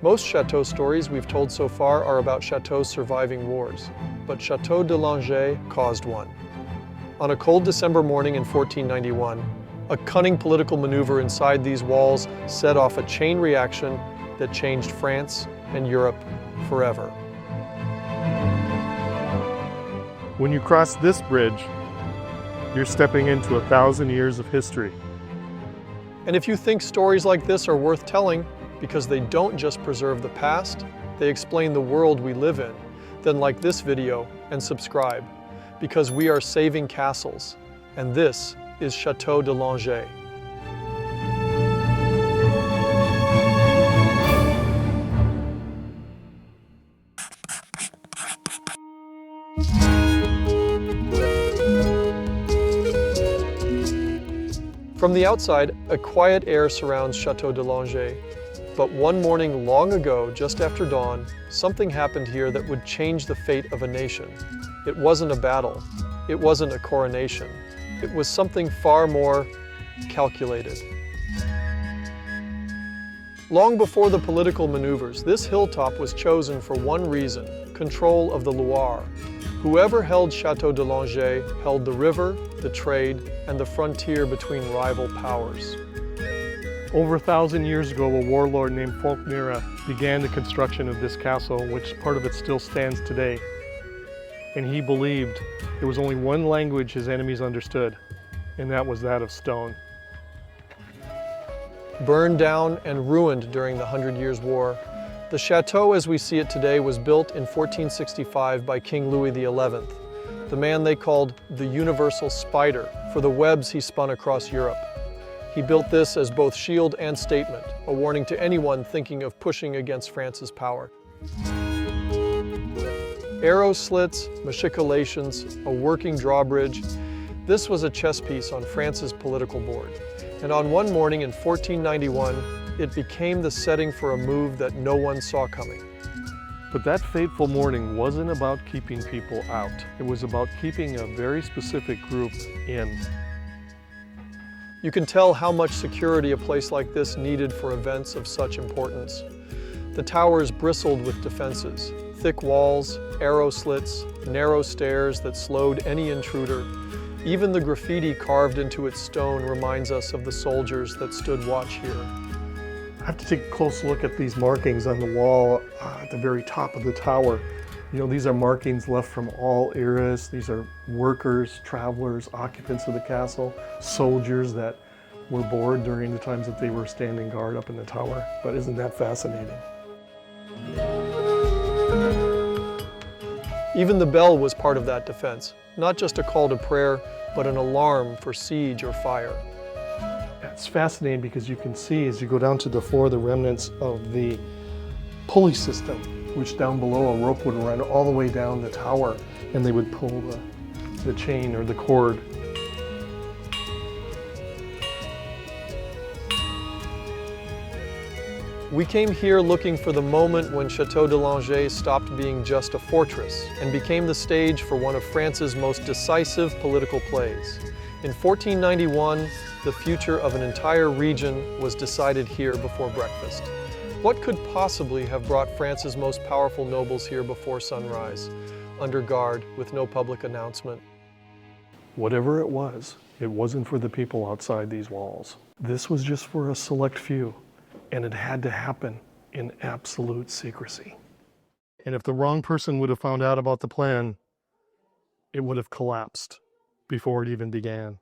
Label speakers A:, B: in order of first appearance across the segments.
A: Most chateau stories we've told so far are about chateaus surviving wars, but Chateau de Langeais caused one. On a cold December morning in 1491, a cunning political maneuver inside these walls set off a chain reaction that changed France and Europe forever.
B: When you cross this bridge, you're stepping into 1,000 years of history.
A: And if you think stories like this are worth telling, because they don't just preserve the past, they explain the world we live in, then like this video and subscribe, because we are saving castles, and this is Chateau de Langeais. From the outside, a quiet air surrounds Chateau de Langeais. But one morning long ago, just after dawn, something happened here that would change the fate of a nation. It wasn't a battle. It wasn't a coronation. It was something far more calculated. Long before the political maneuvers, this hilltop was chosen for one reason: control of the Loire. Whoever held Chateau de Langeais held the river, the trade, and the frontier between rival powers.
B: Over 1,000 years ago, a warlord named Falkmira began the construction of this castle, which part of it still stands today. And he believed there was only one language his enemies understood, and that was that of stone.
A: Burned down and ruined during the 100 Years' War, the chateau as we see it today was built in 1465 by King Louis XI, the man they called the Universal Spider for the webs he spun across Europe. He built this as both shield and statement, a warning to anyone thinking of pushing against France's power. Arrow slits, machicolations, a working drawbridge. This was a chess piece on France's political board. And on one morning in 1491, it became the setting for a move that no one saw coming.
B: But that fateful morning wasn't about keeping people out. It was about keeping a very specific group in.
A: You can tell how much security a place like this needed for events of such importance. The towers bristled with defenses, thick walls, arrow slits, narrow stairs that slowed any intruder. Even the graffiti carved into its stone reminds us of the soldiers that stood watch here.
B: I have to take a close look at these markings on the wall at the very top of the tower. You know, these are markings left from all eras. These are workers, travelers, occupants of the castle, soldiers that were bored during the times that they were standing guard up in the tower. But isn't that fascinating?
A: Even the bell was part of that defense, not just a call to prayer, but an alarm for siege or fire.
B: It's fascinating because you can see as you go down to the floor the remnants of the pulley system, which down below a rope would run all the way down the tower and they would pull the chain or the cord.
A: We came here looking for the moment when Chateau de Langeais stopped being just a fortress and became the stage for one of France's most decisive political plays. In 1491, the future of an entire region was decided here before breakfast. What could possibly have brought France's most powerful nobles here before sunrise, under guard with no public announcement?
B: Whatever it wasn't for the people outside these walls. This was just for a select few, and it had to happen in absolute secrecy. And if the wrong person would have found out about the plan, it would have collapsed before it even began.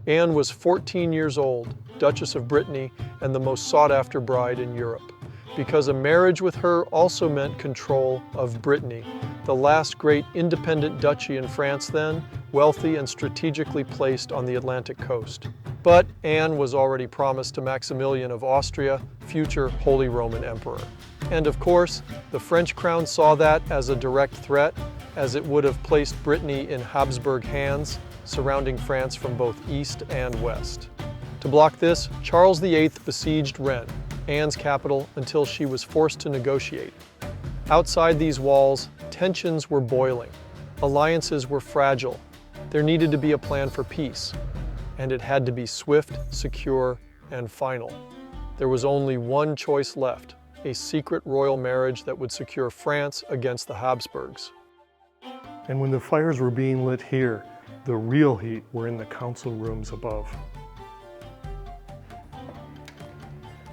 A: Anne was 14 years old, Duchess of Brittany, and the most sought-after bride in Europe, because a marriage with her also meant control of Brittany, the last great independent duchy in France then, wealthy and strategically placed on the Atlantic coast. But Anne was already promised to Maximilian of Austria, future Holy Roman Emperor. And of course, the French crown saw that as a direct threat, as it would have placed Brittany in Habsburg hands, surrounding France from both east and west. To block this, Charles VIII besieged Rennes, Anne's capital, until she was forced to negotiate. Outside these walls, tensions were boiling. Alliances were fragile. There needed to be a plan for peace, and it had to be swift, secure, and final. There was only one choice left, a secret royal marriage that would secure France against the Habsburgs.
B: And when the fires were being lit here, the real heat were in the council rooms above.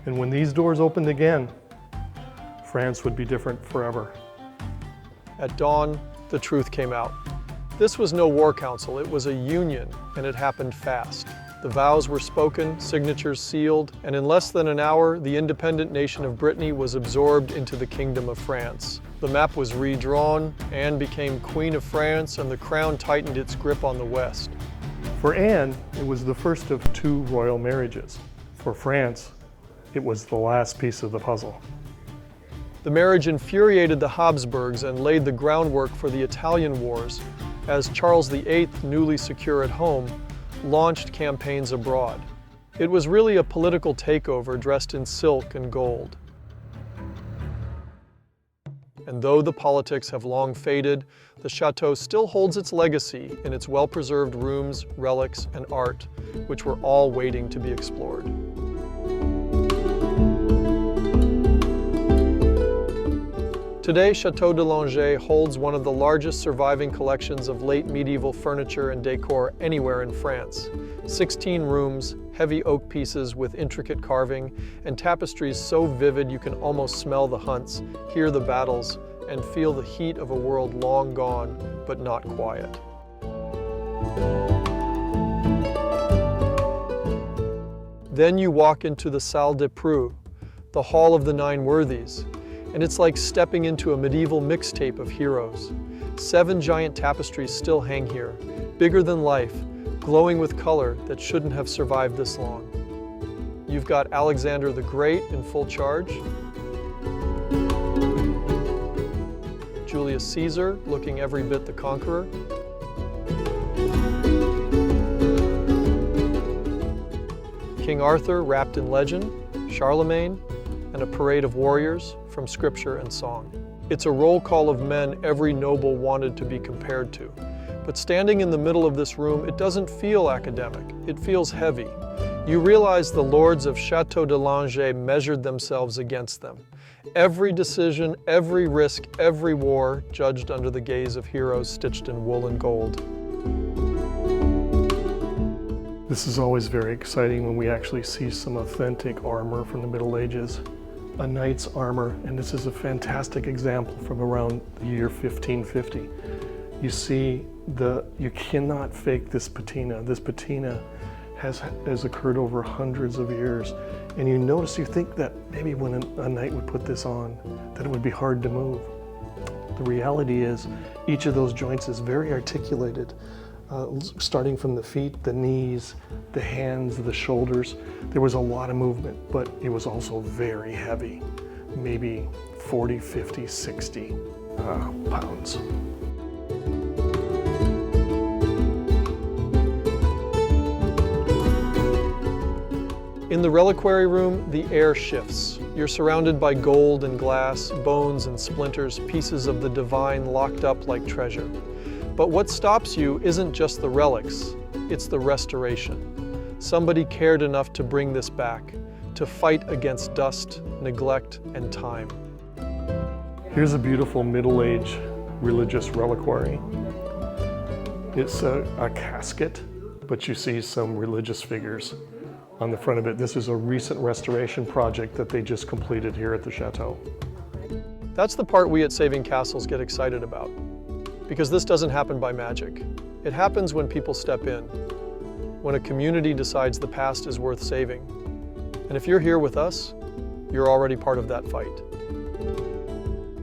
B: And when these doors opened again, France would be different forever.
A: At dawn, the truth came out. This was no war council, it was a union, and it happened fast. The vows were spoken, signatures sealed, and in less than an hour, the independent nation of Brittany was absorbed into the Kingdom of France. The map was redrawn, Anne became Queen of France, and the crown tightened its grip on the West.
B: For Anne, it was the first of two royal marriages. For France, it was the last piece of the puzzle.
A: The marriage infuriated the Habsburgs and laid the groundwork for the Italian Wars, as Charles VIII, newly secure at home, launched campaigns abroad. It was really a political takeover dressed in silk and gold. And though the politics have long faded, the chateau still holds its legacy in its well-preserved rooms, relics, and art, which were all waiting to be explored. Today, Chateau de Langeais holds one of the largest surviving collections of late medieval furniture and decor anywhere in France. 16 rooms, heavy oak pieces with intricate carving, and tapestries so vivid you can almost smell the hunts, hear the battles, and feel the heat of a world long gone, but not quiet. Then you walk into the Salle des Preux, the Hall of the Nine Worthies, and it's like stepping into a medieval mixtape of heroes. 7 giant tapestries still hang here, bigger than life, glowing with color that shouldn't have survived this long. You've got Alexander the Great in full charge, Julius Caesar looking every bit the conqueror, King Arthur wrapped in legend, Charlemagne, and a parade of warriors from scripture and song. It's a roll call of men every noble wanted to be compared to. But standing in the middle of this room, it doesn't feel academic, it feels heavy. You realize the lords of Chateau de Langeais measured themselves against them. Every decision, every risk, every war judged under the gaze of heroes stitched in wool and gold.
B: This is always very exciting when we actually see some authentic armor from the Middle Ages. A knight's armor, and this is a fantastic example from around the year 1550. You see, you cannot fake this patina. This patina has occurred over hundreds of years. And you notice, you think that maybe when a knight would put this on, that it would be hard to move. The reality is, each of those joints is very articulated. Starting from the feet, the knees, the hands, the shoulders. There was a lot of movement, but it was also very heavy, maybe 40, 50, 60 pounds.
A: In the reliquary room, the air shifts. You're surrounded by gold and glass, bones and splinters, pieces of the divine locked up like treasure. But what stops you isn't just the relics, it's the restoration. Somebody cared enough to bring this back, to fight against dust, neglect, and time.
B: Here's a beautiful middle-age religious reliquary. It's a casket, but you see some religious figures on the front of it. This is a recent restoration project that they just completed here at the Chateau.
A: That's the part we at Saving Castles get excited about. Because this doesn't happen by magic. It happens when people step in, when a community decides the past is worth saving. And if you're here with us, you're already part of that fight.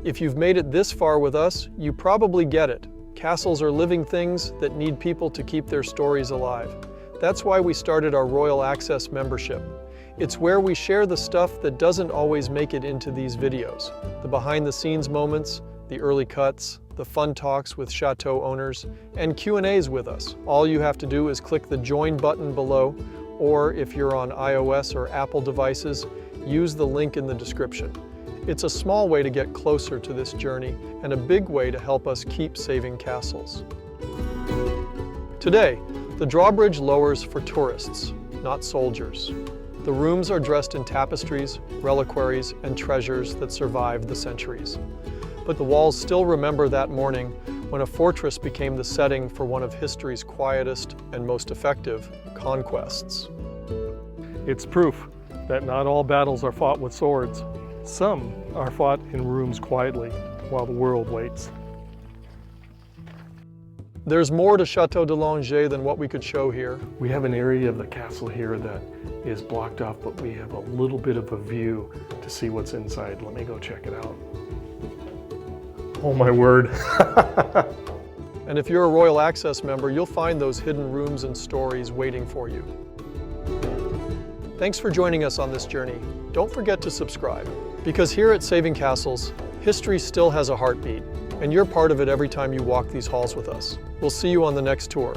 A: If you've made it this far with us, you probably get it. Castles are living things that need people to keep their stories alive. That's why we started our Royal Access membership. It's where we share the stuff that doesn't always make it into these videos. The behind-the-scenes moments, the early cuts, the fun talks with Chateau owners, and Q&As with us. All you have to do is click the Join button below, or if you're on iOS or Apple devices, use the link in the description. It's a small way to get closer to this journey, and a big way to help us keep saving castles. Today, the drawbridge lowers for tourists, not soldiers. The rooms are dressed in tapestries, reliquaries, and treasures that survived the centuries. But the walls still remember that morning when a fortress became the setting for one of history's quietest and most effective conquests.
B: It's proof that not all battles are fought with swords. Some are fought in rooms quietly while the world waits.
A: There's more to Chateau de Langeais than what we could show here.
B: We have an area of the castle here that is blocked off, but we have a little bit of a view to see what's inside. Let me go check it out. Oh my word.
A: And if you're a Royal Access member, you'll find those hidden rooms and stories waiting for you. Thanks for joining us on this journey. Don't forget to subscribe, because here at Saving Castles, history still has a heartbeat, and you're part of it every time you walk these halls with us. We'll see you on the next tour.